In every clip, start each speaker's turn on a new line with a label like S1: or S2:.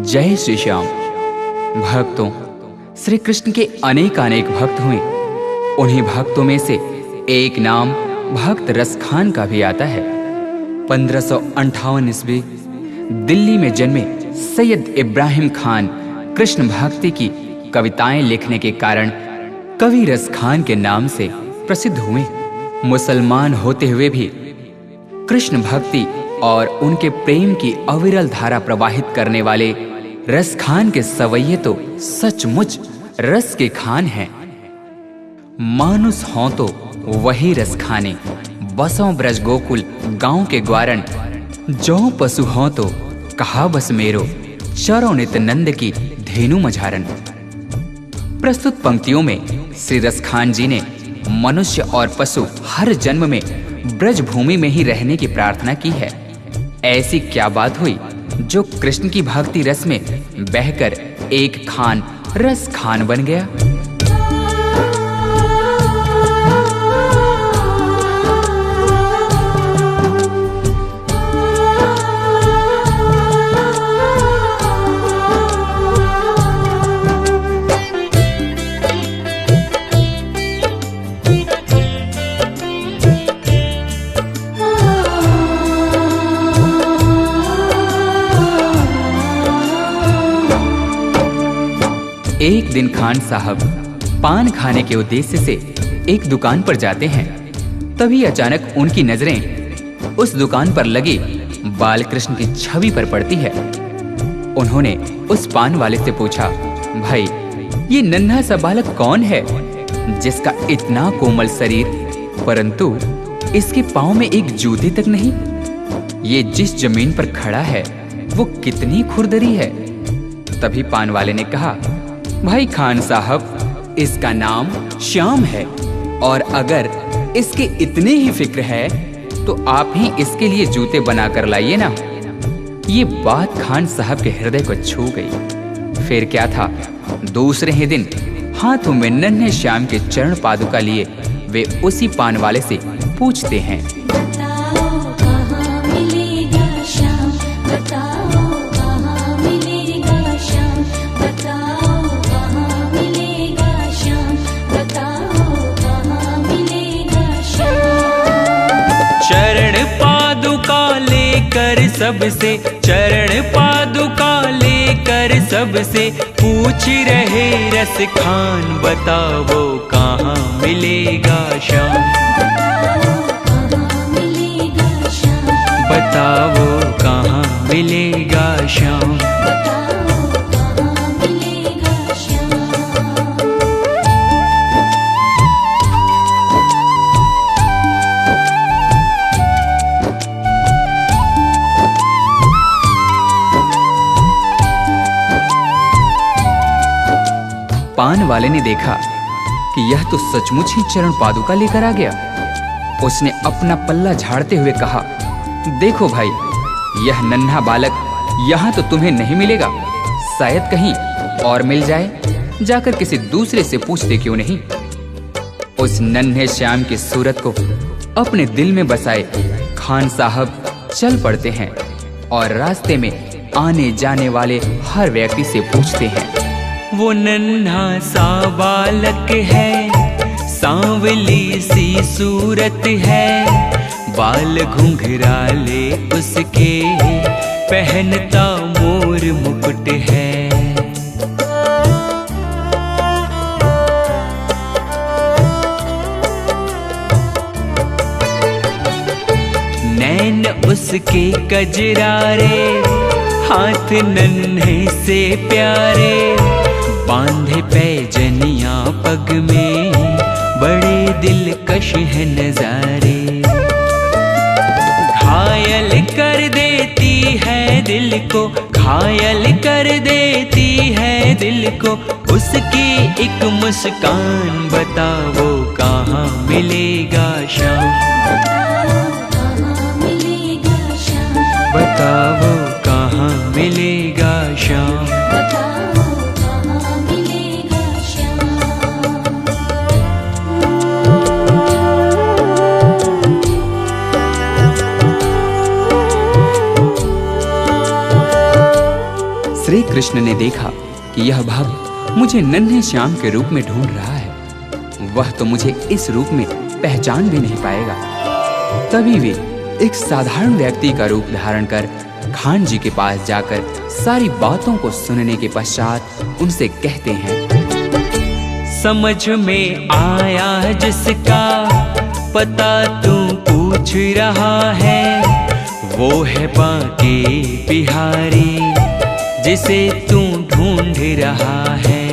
S1: जय श्री श्याम। भक्तों, श्री कृष्ण के अनेक भक्त हुए। उन्हीं भक्तों में से एक नाम भक्त रसखान का भी आता है। 1558 ईस्वी दिल्ली में जन्मे सैयद इब्राहिम खान कृष्ण भक्ति की कविताएं लिखने के कारण कवि रसखान के नाम से प्रसिद्ध हुए। मुसलमान होते हुए भी कृष्ण भक्ति और उनके प्रेम की अविरल धारा प्रवाहित करने वाले रसखान के सवैये तो सचमुच रस के खान हैं। मानुस हों तो वही रस खाने, बसों ब्रज गोकुल गांव के ग्वारण। जो पशु हों तो कहा बस मेरो, चरो नित नंद की धेनु मझारन। प्रस्तुत पंक्तियों में श्री रसखान जी ने मनुष्य और पशु हर जन्म में ब्रज भूमि में ही रहने की प्रार्थना की है। ऐसी क्या बात हुई जो कृष्ण की भक्ति रस में बहकर एक खान रस खान बन गया। एक दिन खान साहब पान खाने के उद्देश्य से एक दुकान पर जाते हैं। तभी अचानक उनकी नजरें उस दुकान पर लगी बाल कृष्ण की छवि पर पड़ती है। उन्होंने उस पान वाले से पूछा, भाई ये नन्हा सा बालक कौन है जिसका इतना कोमल शरीर परंतु इसके पांव में एक जूते तक नहीं? ये जिस जमीन पर खड़ा है वो कितनी खुरदरी है। तभी पान वाले ने कहा, भाई खान साहब इसका नाम श्याम है और अगर इसके इतने ही फिक्र है तो आप ही इसके लिए जूते बना कर लाइए ना। ये बात खान साहब के हृदय को छू गई। फिर क्या था, दूसरे ही दिन हाथों में नन्हे श्याम के चरण पादुका लिए वे उसी पान वाले से पूछते हैं,
S2: सबसे चरण पादुका लेकर सबसे पूछ रहे रस खान, बताओ कहाँ मिलेगा श्याम, बताओ कहाँ मिलेगा श्याम।
S1: पान वाले ने देखा कि यह तो सचमुच ही चरण पादुका लेकर आ गया। उसने अपना पल्ला झाड़ते हुए कहा, देखो भाई यह नन्हा बालक यहाँ तो तुम्हें नहीं मिलेगा, शायद कहीं और मिल जाए। जाकर किसी दूसरे से पूछते क्यों नहीं। उस नन्हे श्याम की सूरत को अपने दिल में बसाए खान साहब चल पड़ते हैं और रास्ते में आने जाने वाले हर व्यक्ति से पूछते हैं,
S2: वो नन्हा सा बालक है, सांवली सी सूरत है, बाल घुंघराले उसके, पहनता मोर मुकुट है। नैन उसके कजरारे, हाथ नन्हे से प्यारे, बांधे पैजनिया पग में, बड़े दिलकश है नजारे। घायल कर देती है दिल को, घायल कर देती है दिल को, उसकी एक मुस्कान, बताओ कहाँ मिलेगा श्याम, बताओ कहाँ मिलेगा श्याम।
S1: कृष्ण ने देखा कि यह भक्त मुझे नन्हे श्याम के रूप में ढूंढ रहा है, वह तो मुझे इस रूप में पहचान भी नहीं पाएगा। तभी वे एक साधारण व्यक्ति का रूप धारण कर खान जी के पास जाकर सारी बातों को सुनने के पश्चात उनसे कहते हैं,
S2: समझ में आया जिसका पता तू पूछ रहा है, वो है बांके बिहारी जिसे तू ढूंढ रहा है।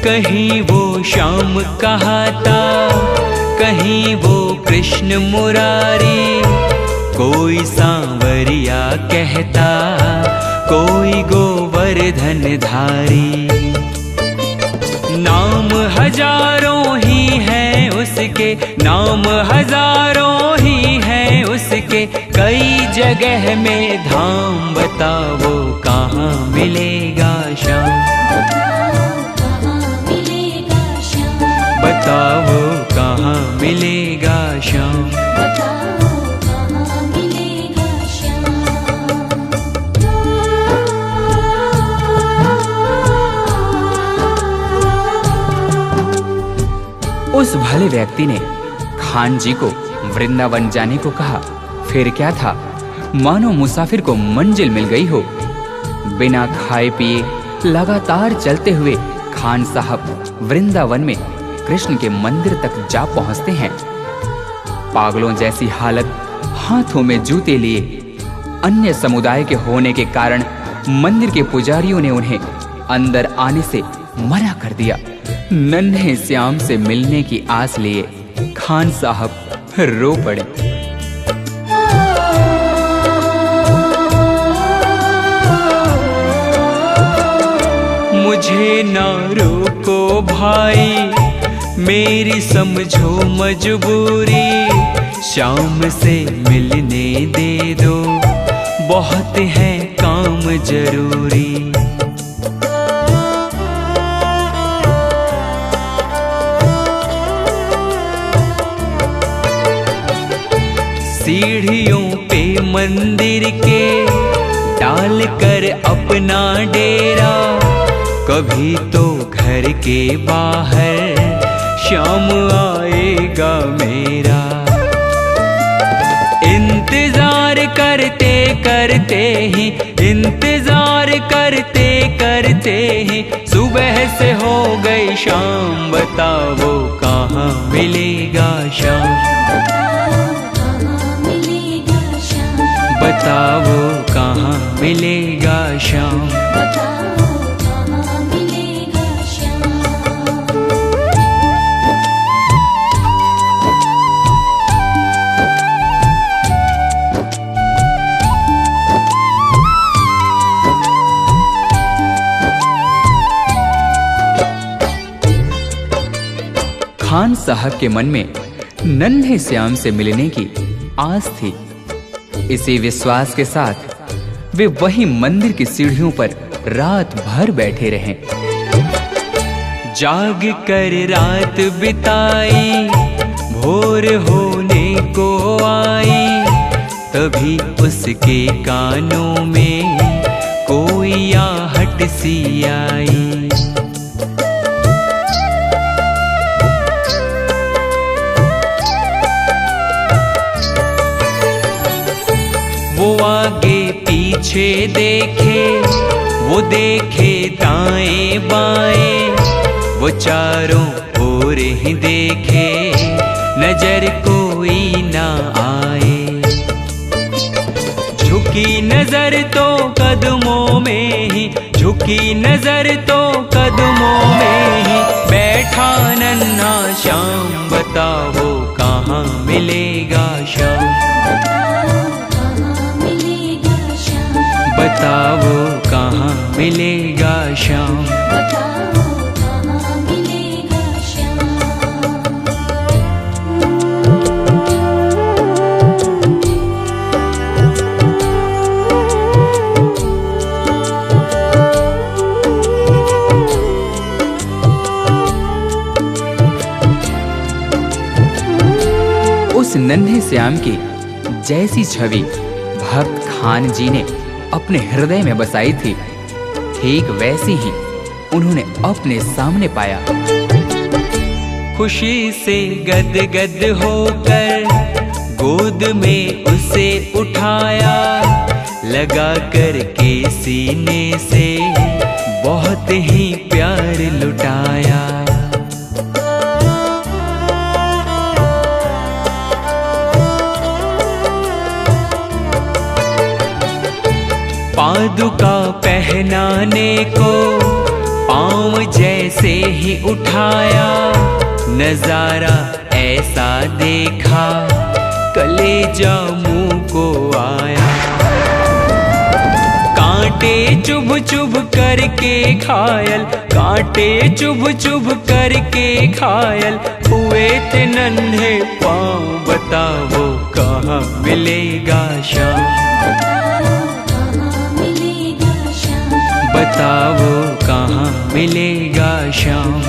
S2: कहीं वो श्याम कहाता, कहीं वो कृष्ण मुरारी, कोई सांवरिया कहता, कोई गोवर्धन धारी। नाम हजारों ही हैं उसके, नाम हजारों ही हैं उसके, कई जगह में धाम। बताओ कहाँ मिलेगा श्याम, बताओ कहाँ मिलेगा श्याम।
S1: उस भले व्यक्ति ने खान जी को वृंदावन जाने को कहा। फिर क्या था, मानो मुसाफिर को मंजिल मिल गई हो। बिना खाए पिए लगातार चलते हुए खान साहब वृंदावन में कृष्ण के मंदिर तक जा पहुंचते हैं। पागलों जैसी हालत, हाथों में जूते लिए। अन्य समुदाय के होने के कारण मंदिर के पुजारियों ने उन्हें अंदर आने से मना कर दिया। नन्हे श्याम से मिलने की आस लिए खान साहब रो पड़े।
S2: मुझे ना रोको भाई, मेरी समझो मजबूरी, श्याम से मिलने दे दो, बहुत है काम जरूरी। सीढ़ियों पे मंदिर के डाल कर अपना डेरा, कभी तो घर के बाहर श्याम आएगा मेरा। इंतजार करते करते ही, इंतजार करते करते ही सुबह से हो गई शाम। बताओ कहाँ मिलेगा श्याम, बताओ कहाँ मिलेगा श्याम।
S1: खान साहब के मन में नन्हे श्याम से मिलने की आस थी। इसी विश्वास के साथ वे वही मंदिर की सीढ़ियों पर रात भर बैठे रहे।
S2: जाग कर रात बिताई, भोर होने को आई, तभी उसके कानों में कोई आहट सी आई। वो आगे पीछे देखे, वो देखे दाएं बाएं, वो चारों ओर ही देखे, नजर कोई ना आए। झुकी नजर तो कदमों में ही, झुकी नजर तो कदमों में ही बैठा नन्हा श्याम। बताओ कहाँ मिलेगा श्याम, बताओ कहाँ मिलेगा श्याम।
S1: नन्हे श्याम की जैसी छवि भक्त खान जी ने अपने हृदय में बसाई थी, ठीक वैसी ही उन्होंने अपने सामने पाया।
S2: खुशी से गदगद होकर गोद में उसे उठाया, लगा कर के सीने से बहुत ही प्यार लुटाया। पादुका पहनाने को पाँव जैसे ही उठाया, नजारा ऐसा देखा कलेजा मुंह को आया। कांटे चुभ चुभ करके घायल, कांटे चुभ चुभ करके घायल हुए थे नन्हे पाँव। बताओ कहाँ मिलेगा श्याम, बताओ कहाँ मिलेगा श्याम।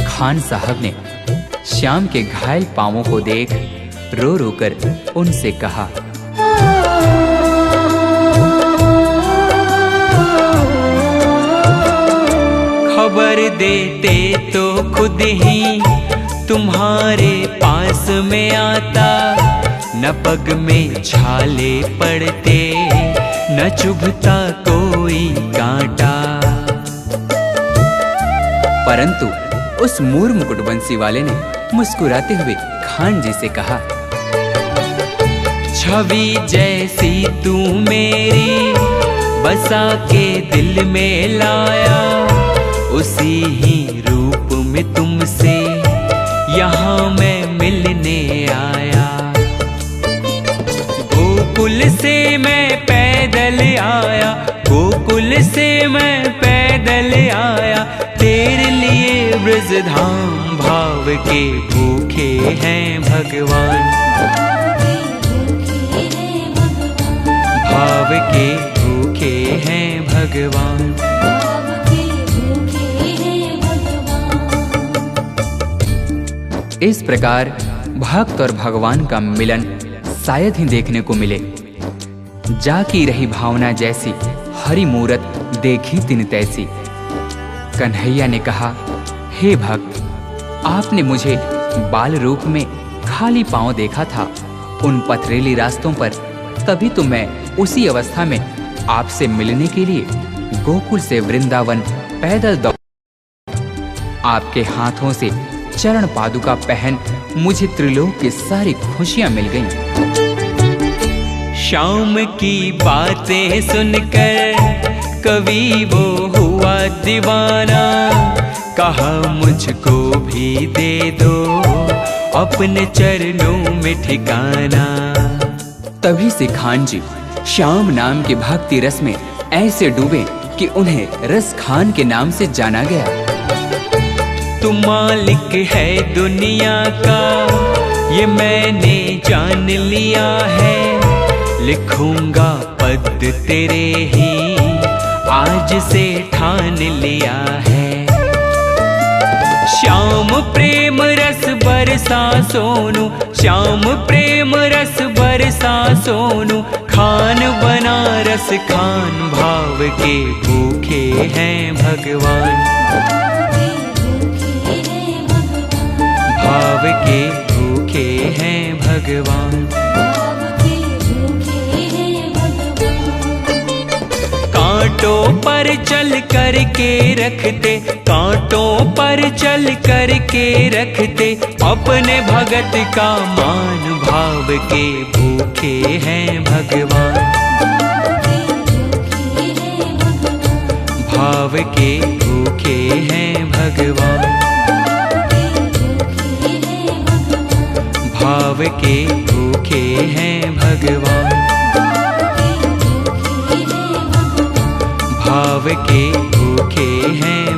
S1: खान साहब ने श्याम के घायल पांवों को देख रो रो कर उनसे कहा,
S2: खबर देते तो खुद ही तुम्हारे पास में आता, न पग में छाले पड़ते न चुभता कोई कांटा।
S1: परंतु उस मूर मुकुटबंसी वाले ने मुस्कुराते हुए खान जी से कहा,
S2: छवि जैसी तू मेरी बसा के दिल में लाया, उसी ही रूप में तुमसे यहाँ मैं मिलने आया। गोकुल से मैं पैदल आया, गोकुल से मैं पैदल आया, तेरे लिए ब्रजधाम भाव के भूखे हैं भगवान, भाव के भूखे हैं भगवान।
S1: इस प्रकार भक्त और भगवान का मिलन शायद ही देखने को मिले। जाकी रही भावना जैसी हरि मूरत देखी तिन तैसी। कन्हैया ने कहा, हे भक्त, आपने मुझे बाल रूप में खाली पांव देखा था उन पथरीली रास्तों पर, तभी तो मैं उसी अवस्था में आपसे मिलने के लिए गोकुल से वृंदावन पैदल दौड़। आपके हाथों से चरण पादुका पहन मुझे त्रिलोक की सारी खुशियां मिल गईं।
S2: श्याम की बातें सुनकर कवि वो हुआ दीवाना, कहा मुझको भी दे दो अपने चरणों में ठिकाना।
S1: तभी से खान जी श्याम नाम के भक्ति रस में ऐसे डूबे कि उन्हें रस खान के नाम से जाना गया।
S2: तू मालिक है दुनिया का ये मैंने जान लिया है, लिखूंगा पद तेरे ही आज से ठान लिया है। श्याम प्रेम रस बरसा सोनू, श्याम प्रेम रस बरसा सोनू, खान बनारस खान भाव के भूखे हैं भगवान, भाव के भूखे हैं भगवान। कांटों पर चल कर के रखते, कांटों पर चल कर के रखते, अपने भगत का मान भाव के भूखे हैं भगवान, भाव के भूखे हैं भगवान, भाव के भूखे हैं भगवान, भाव के भूखे हैं